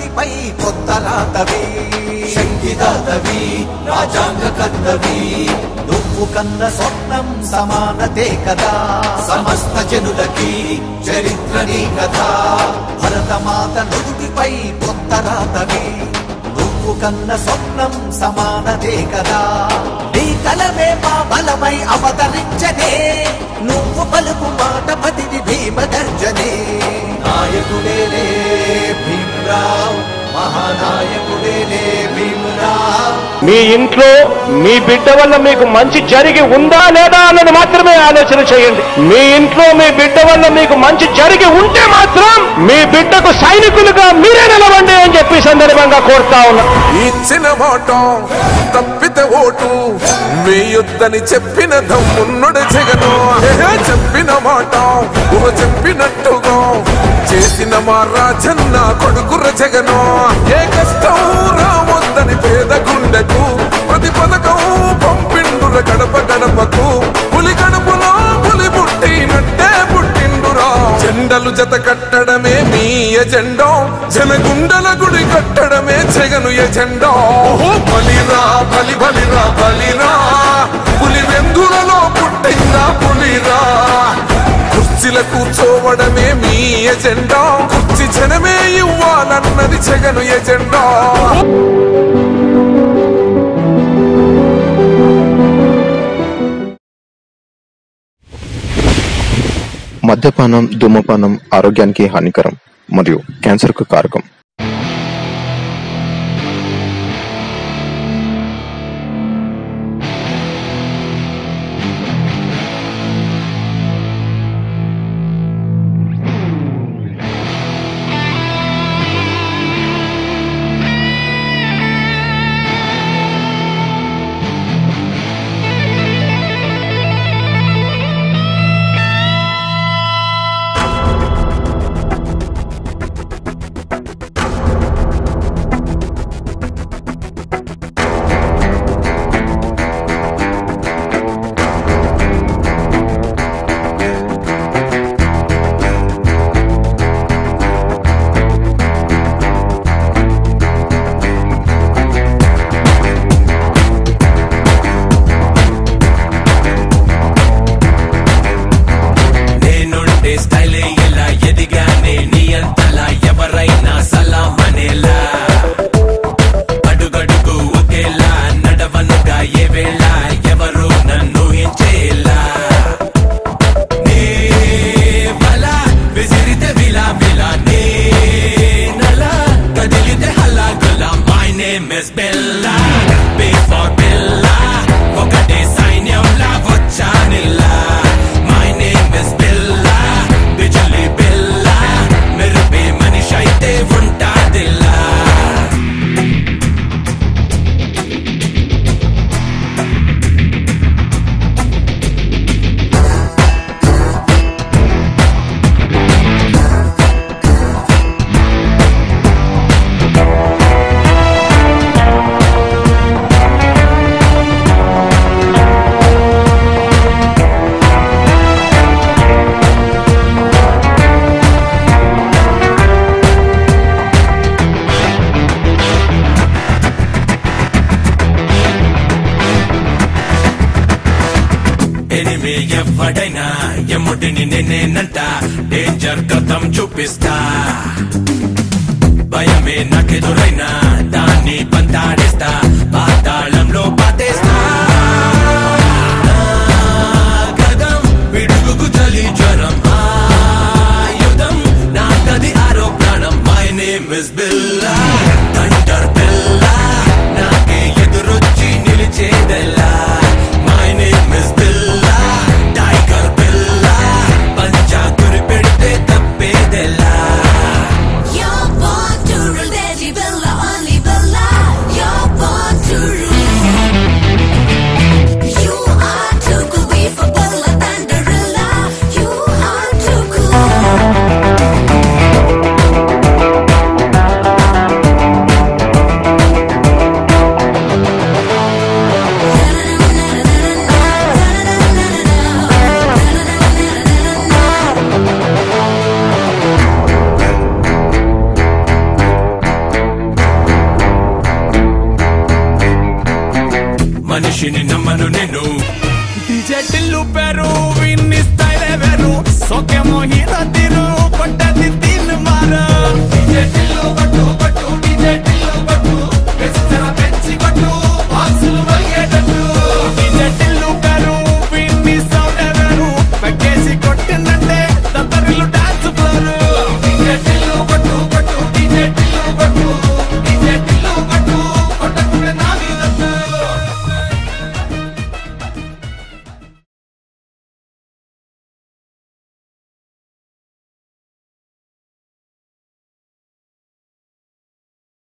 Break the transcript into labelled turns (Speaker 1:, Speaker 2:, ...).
Speaker 1: నుడిపై కొత్త రాతవి శక్తిదాతవి రాజాంగ కర్తవి నువ్వు కన్న స్వప్నం సమానతే కదా సమస్త జనులకి చరిత్రని కదా భరతమాత నుడిపై కొత్త రాతవి నువ్వు కన్న స్వప్నం సమానతే కదా నీ కలమే మా బలమై అవతరించనే నువ్వు పలుకు మాట పతిని భీమగర్జనే నాయకుడేలే భీమరావ్ మహానాయకుడేలే భీమరావ్
Speaker 2: మీ ఇంట్లో మీ బిడ్డ వల్ల మీకు మంచి జరిగి ఉందా లేదా అన్నది మాత్రమే ఆలోచన చేయండి. మీ ఇంట్లో మీ బిడ్డ వల్ల మీకు మంచి జరిగి ఉంటే మాత్రం మీ బిడ్డకు సైనికులుగా మీరే నిలవండి అని చెప్పి సందర్భంగా కోరుతా ఉన్నా.
Speaker 3: ఇచ్చిన మాట తప్పితే ఓటు వేయొద్దని చెప్పిన దమ్మున్నడు జగను చెప్పిన మాట చెప్పినట్టుగా చేసిన మా రాజన్న కొడుకుర జగను ఏ కష్టం రావద్దని పేద గుండెకు ప్రతి పథకం పంపిండుర గడప గడపకు పులి గడపలో పులి పుట్టినట్టే పుట్టిండురా జెండలు జత కట్టడమే మీ ఎజెండా జనగుండల గుడి కట్టడమే జగను ఎజెండా బలిరా బలి బలిరా బలిరా పులి వెందులలో పుట్టిందా పులిరా కుర్చీల కూర్చోవడమే మీ ఎజెండా కుర్చీ జనమే ఇవ్వాలన్నది జగను ఎజెండా.
Speaker 4: మద్యపానం ధూమపానం ఆరోగ్యానికి హానికరం మరియు క్యాన్సర్కు కారకం.
Speaker 5: ఎవడైనా ఎముడిని నేనేనంట డేంజర్ కథం చూపిస్తా భయమే నాకెదురైనా దాన్ని పంతాడేస్తా పాతాళంలో పాతేస్తా కదం పిడుగుకు చలి జ్వరం ఆయుధం నాకది ఆరో ప్రాణం my name is Billa thunder బిల్లా నాకే ఎదురొచ్చి నిలిచేదెల్లా my name is Billa tiger బిల్లా పంచా గురి పెడితే తప్పేదెల్లా
Speaker 6: You're born to rule, daddy Billa, only Billa. You're born DJ Tillu पेरू विन्नी स्टाइल वेरू सोके मोहिरा तीरू पट्टा दी तीन मार डीजे टिल्लू बट्टू